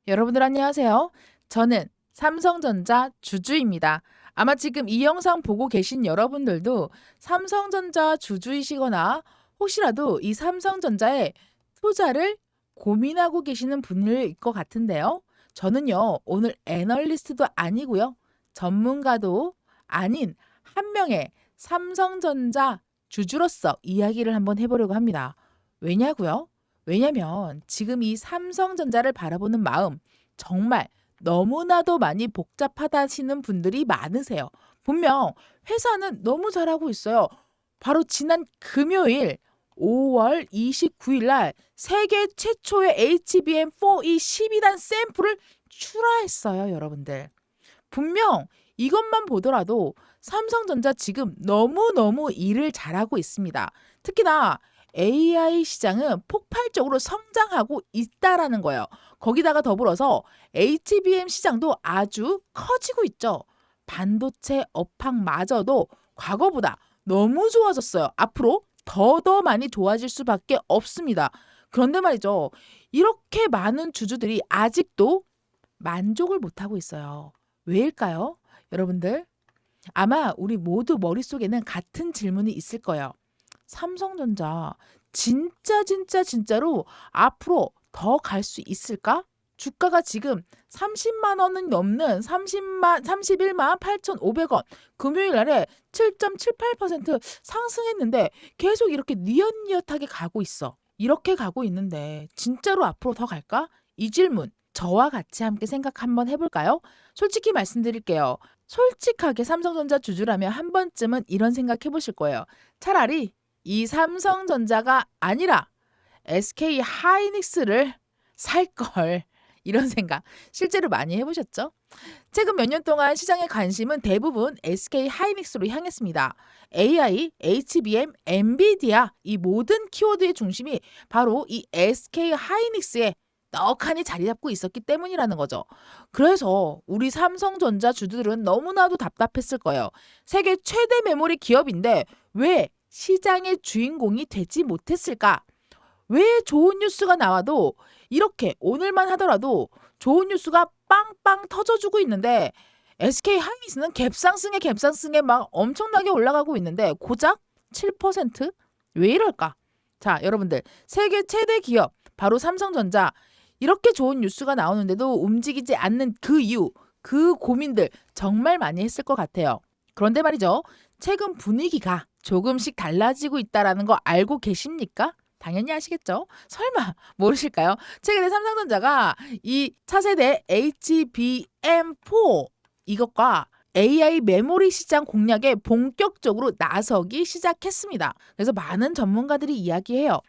여러분들 안녕하세요. 저는 삼성전자 주주입니다. 아마 지금 이 영상 보고 계신 여러분들도 삼성전자 주주이시거나 혹시라도 이 삼성전자에 투자를 고민하고 계시는 분일 것 같은데요. 저는요, 오늘 애널리스트도 아니고요. 전문가도 아닌 한 명의 삼성전자 주주로서 이야기를 한번 해보려고 합니다. 왜냐고요? 왜냐면 지금 이 삼성전자를 바라보는 마음 정말 너무나도 많이 복잡하다시는 분들이 많으세요. 분명 회사는 너무 잘하고 있어요. 바로 지난 금요일 5월 29일 날 세계 최초의 HBM4E 12단 샘플을 출하했어요, 여러분들. 분명 이것만 보더라도 삼성전자 지금 너무너무 일을 잘하고 있습니다. 특히나 AI 시장은 폭발적으로 성장하고 있다라는 거예요. 거기다가 더불어서 HBM 시장도 아주 커지고 있죠. 반도체 업황마저도 과거보다 너무 좋아졌어요. 앞으로 더 많이 좋아질 수밖에 없습니다. 그런데 말이죠. 이렇게 많은 주주들이 아직도 만족을 못하고 있어요. 왜일까요? 여러분들, 아마 우리 모두 머릿속에는 같은 질문이 있을 거예요. 삼성전자 진짜로 앞으로 더 갈 수 있을까? 주가가 지금 30만 원은 넘는 31만 8,500원. 금요일 날에 7.78% 상승했는데 계속 이렇게 니엇니엇하게 가고 있어. 이렇게 가고 있는데 진짜로 앞으로 더 갈까? 이 질문 저와 같이 함께 생각 한번 해볼까요? 솔직히 말씀드릴게요. 솔직하게 삼성전자 주주라면 한 번쯤은 이런 생각 해보실 거예요. 차라리 이 삼성전자가 아니라 SK 하이닉스를 살 걸. 이런 생각 실제로 많이 해보셨죠? 최근 몇 년 동안 시장의 관심은 대부분 SK 하이닉스로 향했습니다. AI, HBM, 엔비디아 이 모든 키워드의 중심이 바로 이 SK 하이닉스에 떡하니 자리 잡고 있었기 때문이라는 거죠. 그래서 우리 삼성전자 주주들은 너무나도 답답했을 거예요. 세계 최대 메모리 기업인데 왜 시장의 주인공이 되지 못했을까? 왜 좋은 뉴스가 나와도 이렇게 오늘만 하더라도 좋은 뉴스가 빵빵 터져주고 있는데 SK 하이닉스는 갭상승에 막 엄청나게 올라가고 있는데 고작 7%? 왜 이럴까? 자, 여러분들 세계 최대 기업 바로 삼성전자 이렇게 좋은 뉴스가 나오는데도 움직이지 않는 그 이유, 그 고민들 정말 많이 했을 것 같아요. 그런데 말이죠. 최근 분위기가 조금씩 달라지고 있다라는 거 알고 계십니까? 당연히 아시겠죠? 설마 모르실까요? 최근에 삼성전자가 이 차세대 HBM4 이것과 AI 메모리 시장 공략에 본격적으로 나서기 시작했습니다. 그래서 많은 전문가들이 이야기해요.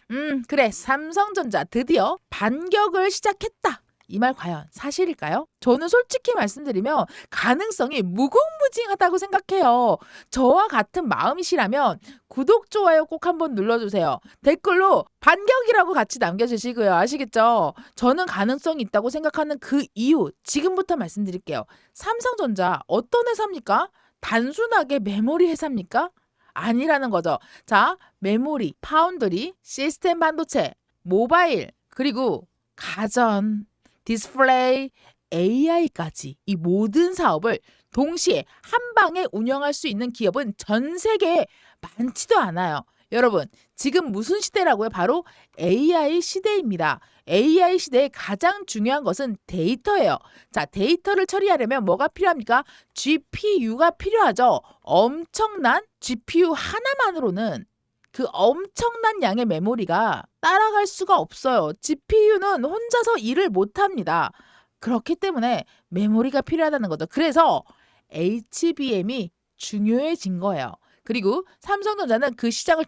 그래, 삼성전자 드디어 반격을 시작했다. 이 말 과연 사실일까요? 저는 솔직히 말씀드리면 가능성이 무궁무진하다고 생각해요. 저와 같은 마음이시라면 구독, 좋아요 꼭 한번 눌러주세요. 댓글로 반격이라고 같이 남겨주시고요. 아시겠죠? 저는 가능성이 있다고 생각하는 그 이유 지금부터 말씀드릴게요. 삼성전자 어떤 회사입니까? 단순하게 메모리 회사입니까? 아니라는 거죠. 자, 메모리, 파운드리, 시스템 반도체, 모바일, 그리고 가전, 디스플레이, AI까지 이 모든 사업을 동시에 한 방에 운영할 수 있는 기업은 전 세계에 많지도 않아요. 여러분, 지금 무슨 시대라고요? 바로 AI 시대입니다. AI 시대의 가장 중요한 것은 데이터예요. 자, 데이터를 처리하려면 뭐가 필요합니까? GPU가 필요하죠. 엄청난 GPU 하나만으로는 그 엄청난 양의 메모리가 따라갈 수가 없어요. GPU는 혼자서 일을 못합니다. 그렇기 때문에 메모리가 필요하다는 거죠. 그래서 HBM이 중요해진 거예요. 그리고 삼성전자는 그 시장을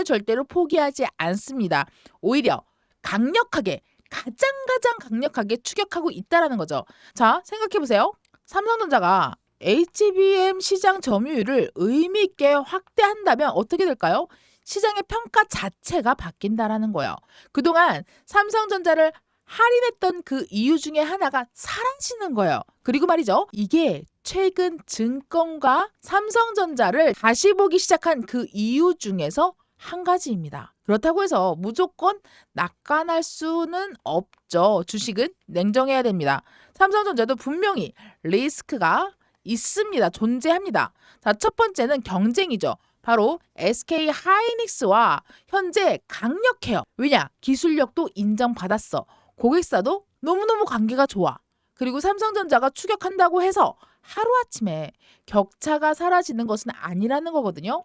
절대로 포기하지 않습니다. 오히려 강력하게 가장 강력하게 추격하고 있다라는 거죠. 자, 생각해 보세요. 삼성전자가 HBM 시장 점유율을 의미 있게 확대한다면 어떻게 될까요? 시장의 평가 자체가 바뀐다라는 거예요. 그동안 삼성전자를 할인했던 그 이유 중에 하나가 사라지는 거예요. 그리고 말이죠. 이게 최근 증권가 삼성전자를 다시 보기 시작한 그 이유 중에서 한 가지입니다. 그렇다고 해서 무조건 낙관할 수는 없죠. 주식은 냉정해야 됩니다. 삼성전자도 분명히 리스크가 있습니다. 존재합니다. 자, 첫 번째는 경쟁이죠. 바로 SK 하이닉스와 현재 강력해요. 왜냐? 기술력도 인정받았어. 고객사도 너무너무 관계가 좋아. 그리고 삼성전자가 추격한다고 해서 하루아침에 격차가 사라지는 것은 아니라는 거거든요.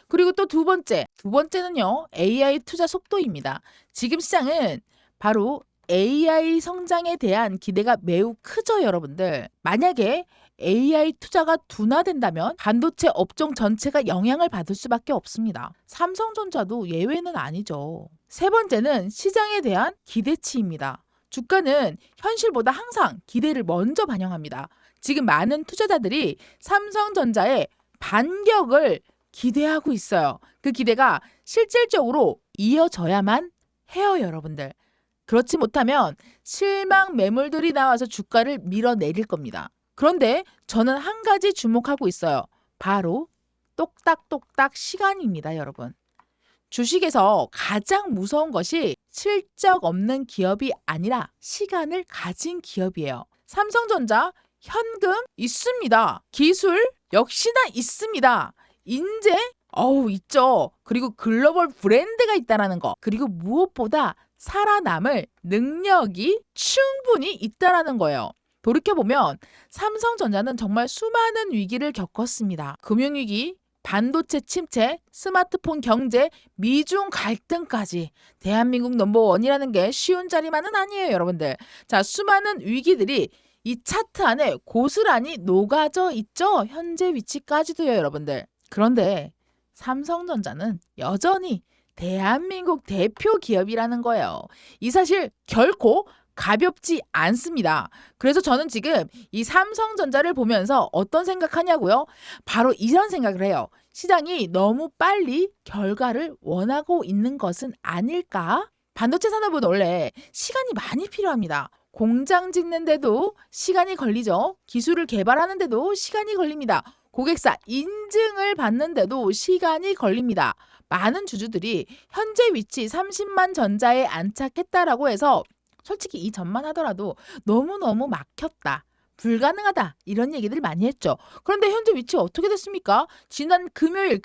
그리고 또 두 번째는요. AI 투자 속도입니다. 지금 시장은 바로 AI 성장에 대한 기대가 매우 크죠, 여러분들. 만약에 AI 투자가 둔화된다면 반도체 업종 전체가 영향을 받을 수밖에 없습니다. 삼성전자도 예외는 아니죠. 세 번째는 시장에 대한 기대치입니다. 주가는 현실보다 항상 기대를 먼저 반영합니다. 지금 많은 투자자들이 삼성전자의 반격을 기대하고 있어요. 그 기대가 실질적으로 이어져야만 해요, 여러분들. 그렇지 못하면 실망 매물들이 나와서 주가를 밀어내릴 겁니다. 그런데 저는 한 가지 주목하고 있어요. 바로 똑딱똑딱 시간입니다, 여러분. 주식에서 가장 무서운 것이 실적 없는 기업이 아니라 시간을 가진 기업이에요. 삼성전자 현금 있습니다. 기술 역시나 있습니다. 인재 있죠. 그리고 글로벌 브랜드가 있다라는 거. 그리고 무엇보다 살아남을 능력이 충분히 있다라는 거예요. 돌이켜보면 삼성전자는 정말 수많은 위기를 겪었습니다. 금융위기, 반도체 침체, 스마트폰 경제, 미중 갈등까지 대한민국 넘버원이라는 게 쉬운 자리만은 아니에요, 여러분들. 자, 수많은 위기들이 이 차트 안에 고스란히 녹아져 있죠. 현재 위치까지도요, 여러분들. 그런데 삼성전자는 여전히 대한민국 대표 기업이라는 거예요. 이 사실 결코 가볍지 않습니다. 그래서 저는 지금 이 삼성전자를 보면서 어떤 생각하냐고요? 바로 이런 생각을 해요. 시장이 너무 빨리 결과를 원하고 있는 것은 아닐까? 반도체 산업은 원래 시간이 많이 필요합니다. 공장 짓는데도 시간이 걸리죠. 기술을 개발하는데도 시간이 걸립니다. 고객사 인증을 받는데도 시간이 걸립니다. 많은 주주들이 현재 위치 30만 전자에 안착했다라고 해서 솔직히 이 전만 하더라도 너무너무 막혔다. 불가능하다. 이런 얘기들 많이 했죠. 그런데 현재 위치 어떻게 됐습니까? 지난 금요일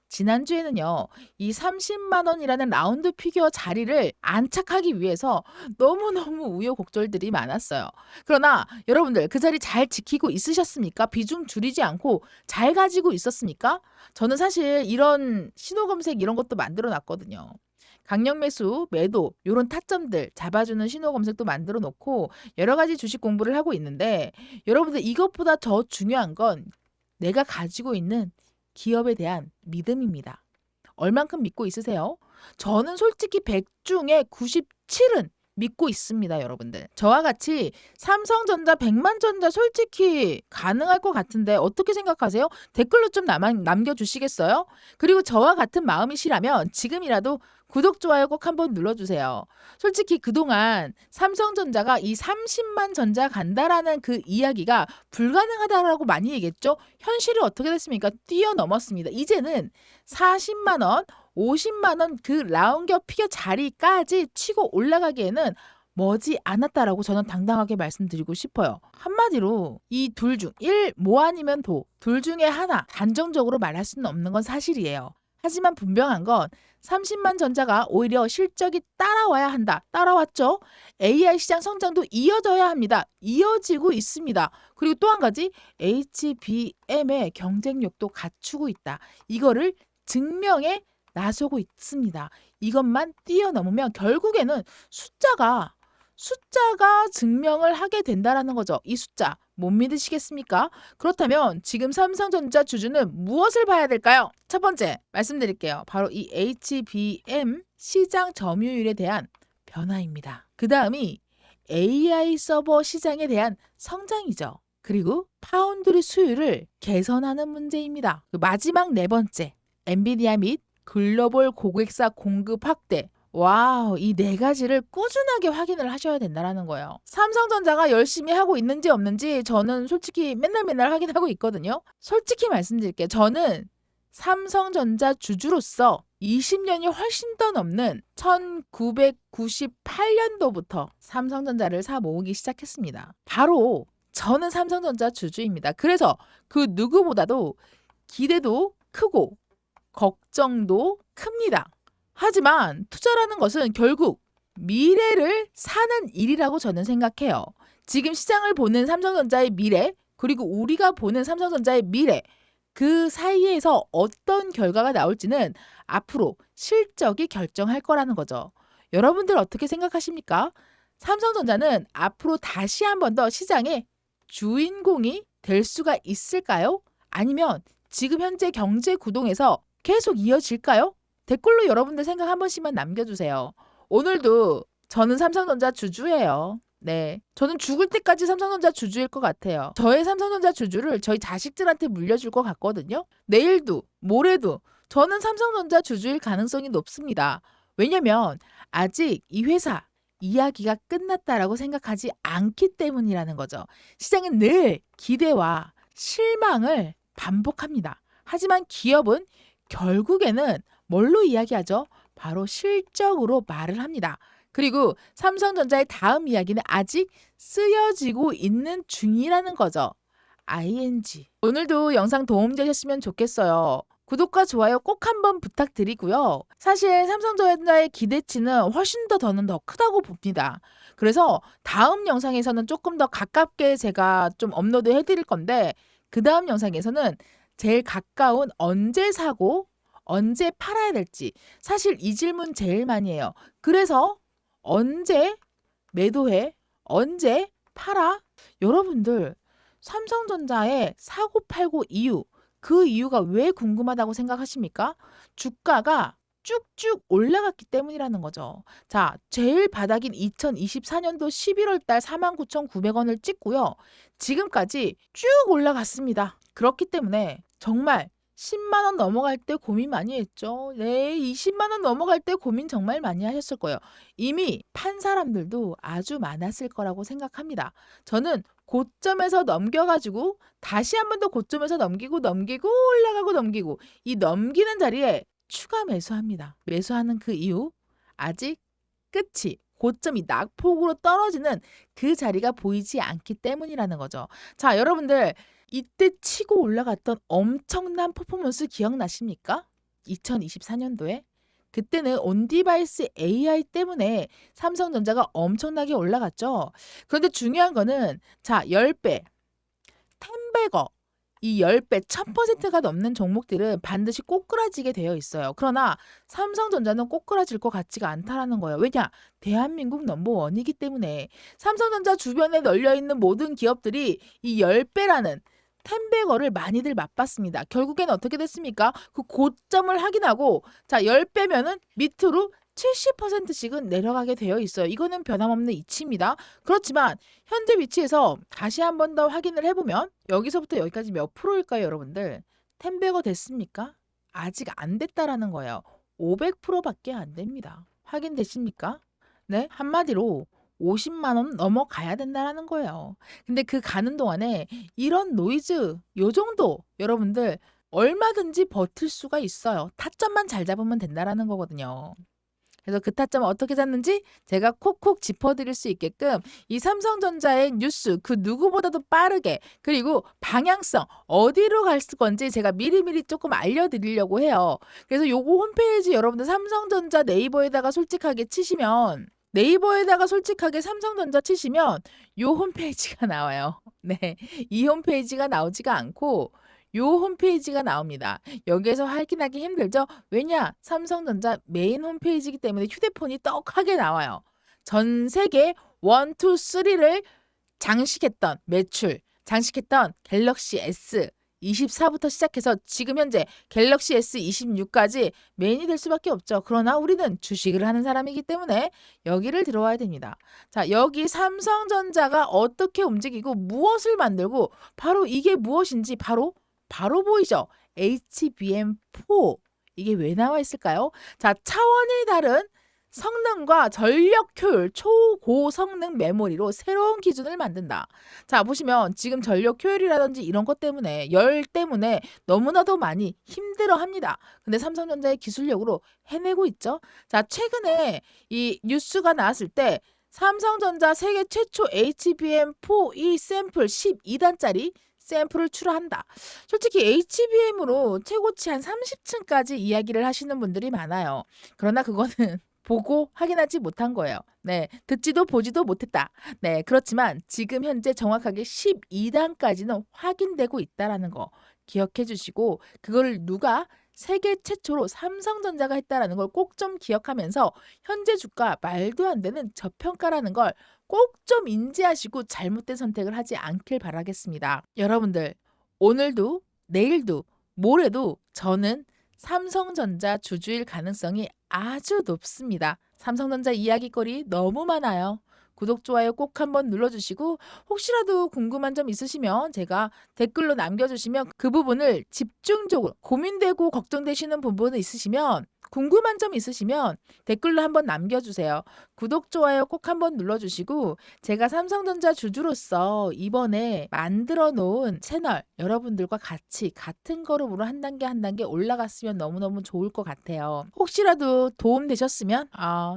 지난주에는요. 이 30만 원이라는 라운드 피규어 자리를 안착하기 위해서 너무너무 우여곡절들이 많았어요. 그러나 여러분들 그 자리 잘 지키고 있으셨습니까? 비중 줄이지 않고 잘 가지고 있었습니까? 저는 사실 이런 신호검색 이런 것도 만들어 놨거든요. 강력 매수, 매도 이런 타점들 잡아주는 신호 검색도 만들어 놓고 여러 가지 주식 공부를 하고 있는데 여러분들 이것보다 더 중요한 건 내가 가지고 있는 기업에 대한 믿음입니다. 얼만큼 믿고 있으세요? 저는 솔직히 100 중에 97은 믿고 있습니다, 여러분들. 저와 같이 삼성전자, 백만전자 솔직히 가능할 것 같은데 어떻게 생각하세요? 댓글로 좀 남겨주시겠어요? 그리고 저와 같은 마음이시라면 지금이라도 구독, 좋아요 꼭 한번 눌러주세요. 솔직히 그동안 삼성전자가 이 30만 전자 간다라는 그 이야기가 불가능하다라고 많이 얘기했죠. 현실이 어떻게 됐습니까? 뛰어넘었습니다. 이제는 40만 원, 50만 원 그 라운드 피겨 자리까지 치고 올라가기에는 머지 않았다라고 저는 당당하게 말씀드리고 싶어요. 한마디로 이 둘 중 1, 뭐 아니면 도, 둘 중에 하나 단정적으로 말할 수는 없는 건 사실이에요. 하지만 분명한 건 30만 전자가 오히려 실적이 따라와야 한다. 따라왔죠? AI 시장 성장도 이어져야 합니다. 이어지고 있습니다. 그리고 또 한 가지 HBM의 경쟁력도 갖추고 있다. 이거를 증명해 나서고 있습니다. 이것만 뛰어넘으면 결국에는 숫자가 증명을 하게 된다라는 거죠. 이 숫자 못 믿으시겠습니까? 그렇다면 지금 삼성전자 주주는 무엇을 봐야 될까요? 첫 번째 말씀드릴게요. 바로 이 HBM 시장 점유율에 대한 변화입니다. 그 다음이 AI 서버 시장에 대한 성장이죠. 그리고 파운드리 수율을 개선하는 문제입니다. 마지막 네 번째, 엔비디아 및 글로벌 고객사 공급 확대. 와우, 이 네 가지를 꾸준하게 확인을 하셔야 된다는 거예요. 삼성전자가 열심히 하고 있는지 없는지 저는 솔직히 맨날 확인하고 있거든요. 솔직히 말씀드릴게요. 저는 삼성전자 주주로서 20년이 훨씬 더 넘는 1998년도부터 삼성전자를 사 모으기 시작했습니다. 바로 저는 삼성전자 주주입니다. 그래서 그 누구보다도 기대도 크고 걱정도 큽니다. 하지만 투자라는 것은 결국 미래를 사는 일이라고 저는 생각해요. 지금 시장을 보는 삼성전자의 미래, 그리고 우리가 보는 삼성전자의 미래, 그 사이에서 어떤 결과가 나올지는 앞으로 실적이 결정할 거라는 거죠. 여러분들 어떻게 생각하십니까? 삼성전자는 앞으로 다시 한 번 더 시장의 주인공이 될 수가 있을까요? 아니면 지금 현재 경제 구동에서 계속 이어질까요? 댓글로 여러분들 생각 한 번씩만 남겨주세요. 오늘도 저는 삼성전자 주주예요. 네, 저는 죽을 때까지 삼성전자 주주일 것 같아요. 저의 삼성전자 주주를 저희 자식들한테 물려줄 것 같거든요. 내일도 모레도 저는 삼성전자 주주일 가능성이 높습니다. 왜냐면 아직 이 회사 이야기가 끝났다라고 생각하지 않기 때문이라는 거죠. 시장은 늘 기대와 실망을 반복합니다. 하지만 기업은 결국에는 뭘로 이야기하죠? 바로 실적으로 말을 합니다. 그리고 삼성전자의 다음 이야기는 아직 쓰여지고 있는 중이라는 거죠. ing. 오늘도 영상 도움되셨으면 좋겠어요. 구독과 좋아요 꼭 한번 부탁드리고요. 사실 삼성전자의 기대치는 훨씬 더는 더 크다고 봅니다. 그래서 다음 영상에서는 조금 더 가깝게 제가 좀 업로드 해드릴 건데 그 다음 영상에서는 제일 가까운 언제 사고 언제 팔아야 될지 사실 이 질문 제일 많이 해요. 그래서 언제 매도해? 언제 팔아? 여러분들 삼성전자의 사고 팔고 이유, 그 이유가 왜 궁금하다고 생각하십니까? 주가가 쭉쭉 올라갔기 때문이라는 거죠. 자, 제일 바닥인 2024년도 11월 달 49,900원을 찍고요. 지금까지 쭉 올라갔습니다. 그렇기 때문에 정말 10만 원 넘어갈 때 고민 많이 했죠. 네, 20만 원 넘어갈 때 고민 정말 많이 하셨을 거예요. 이미 판 사람들도 아주 많았을 거라고 생각합니다. 저는 고점에서 넘겨가지고 다시 한 번 더 고점에서 넘기고 올라가고 넘기고 이 넘기는 자리에 추가 매수합니다. 매수하는 그 이유 아직 끝이 고점이 낙폭으로 떨어지는 그 자리가 보이지 않기 때문이라는 거죠. 자, 여러분들 이때 치고 올라갔던 엄청난 퍼포먼스 기억나십니까? 2024년도에 그때는 온디바이스 AI 때문에 삼성전자가 엄청나게 올라갔죠. 그런데 중요한 거는 자 10배, 10배거 이 10배 1000%가 넘는 종목들은 반드시 꼬꾸라지게 되어 있어요. 그러나 삼성전자는 꼬꾸라질 것 같지가 않다라는 거예요. 왜냐? 대한민국 넘버원이기 때문에 삼성전자 주변에 널려있는 모든 기업들이 이 10배라는 10배거를 많이들 맛봤습니다. 결국엔 어떻게 됐습니까? 그 고점을 확인하고 자 10배면은 밑으로 70%씩은 내려가게 되어 있어요. 이거는 변함없는 이치입니다. 그렇지만 현재 위치에서 다시 한 번 더 확인을 해보면 여기서부터 여기까지 몇 프로일까요, 여러분들? 10배거 됐습니까? 아직 안 됐다라는 거예요. 500%밖에 안 됩니다. 확인되십니까? 네, 한마디로 50만 원 넘어가야 된다라는 거예요. 근데 그 가는 동안에 이런 노이즈 요 정도 여러분들 얼마든지 버틸 수가 있어요. 타점만 잘 잡으면 된다라는 거거든요. 그래서 그 타점을 어떻게 잡는지 제가 콕콕 짚어드릴 수 있게끔 이 삼성전자의 뉴스 그 누구보다도 빠르게 그리고 방향성 어디로 갈 건지 제가 미리미리 조금 알려드리려고 해요. 그래서 요거 홈페이지 여러분들 삼성전자 네이버에다가 솔직하게 치시면 삼성전자 치시면 요 홈페이지가 나와요. 네, 이 홈페이지가 나오지가 않고 요 홈페이지가 나옵니다. 여기에서 확인하기 힘들죠? 왜냐? 삼성전자 메인 홈페이지이기 때문에 휴대폰이 떡하게 나와요. 전 세계 1, 2, 3를 장식했던 매출, 장식했던 갤럭시 S24부터 시작해서 지금 현재 갤럭시 S26까지 메인이 될 수밖에 없죠. 그러나 우리는 주식을 하는 사람이기 때문에 여기를 들어와야 됩니다. 자, 여기 삼성전자가 어떻게 움직이고 무엇을 만들고 바로 이게 무엇인지 바로 보이죠? HBM4. 이게 왜 나와 있을까요? 자, 차원이 다른 성능과 전력 효율 초고성능 메모리로 새로운 기준을 만든다. 자, 보시면 지금 전력 효율이라든지 이런 것 때문에 열 때문에 너무나도 많이 힘들어합니다. 근데 삼성전자의 기술력으로 해내고 있죠. 자, 최근에 이 뉴스가 나왔을 때 삼성전자 세계 최초 HBM4E 샘플 12단짜리 샘플을 출하한다. 솔직히 HBM으로 최고치 한 30층까지 이야기를 하시는 분들이 많아요. 그러나 그거는 보고 확인하지 못한 거예요. 네, 듣지도 보지도 못했다. 네, 그렇지만 지금 현재 정확하게 12단까지는 확인되고 있다라는 거 기억해 주시고 그거를 누가 세계 최초로 삼성전자가 했다라는 걸 꼭 좀 기억하면서 현재 주가 말도 안 되는 저평가라는 걸 꼭 좀 인지하시고 잘못된 선택을 하지 않길 바라겠습니다. 여러분들, 오늘도 내일도 모레도 저는 삼성전자 주주일 가능성이 아주 높습니다. 삼성전자 이야기거리 너무 많아요. 구독, 좋아요 꼭 한번 눌러주시고 혹시라도 궁금한 점 있으시면 제가 댓글로 남겨주시면 그 부분을 집중적으로 고민되고 걱정되시는 부분이 있으시면 궁금한 점 있으시면 댓글로 한번 남겨주세요. 구독, 좋아요 꼭 한번 눌러주시고 제가 삼성전자 주주로서 이번에 만들어 놓은 채널 여러분들과 같이 같은 걸음으로 한 단계 한 단계 올라갔으면 너무너무 좋을 것 같아요. 혹시라도 도움 되셨으면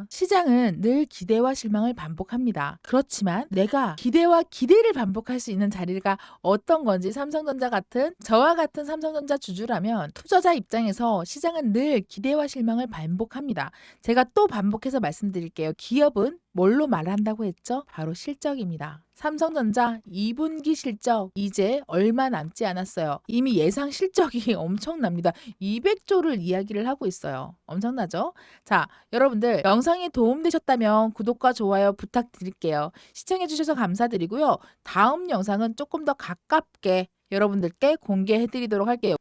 시장은 늘 기대와 실망을 반복합니다. 그렇지만 내가 기대와 기대를 반복할 수 있는 자리가 어떤 건지 삼성전자 같은 저와 같은 삼성전자 주주라면 투자자 입장에서 시장은 늘 기대와 실망을 반복합니다. 제가 또 반복해서 말씀드릴게요. 기업은 뭘로 말한다고 했죠? 바로 실적입니다. 삼성전자 2분기 실적 이제 얼마 남지 않았어요. 이미 예상 실적이 엄청납니다. 200조를 이야기를 하고 있어요. 엄청나죠? 자, 여러분들 영상이 도움되셨다면 구독과 좋아요 부탁드릴게요. 시청해주셔서 감사드리고요. 다음 영상은 조금 더 가깝게 여러분들께 공개해드리도록 할게요.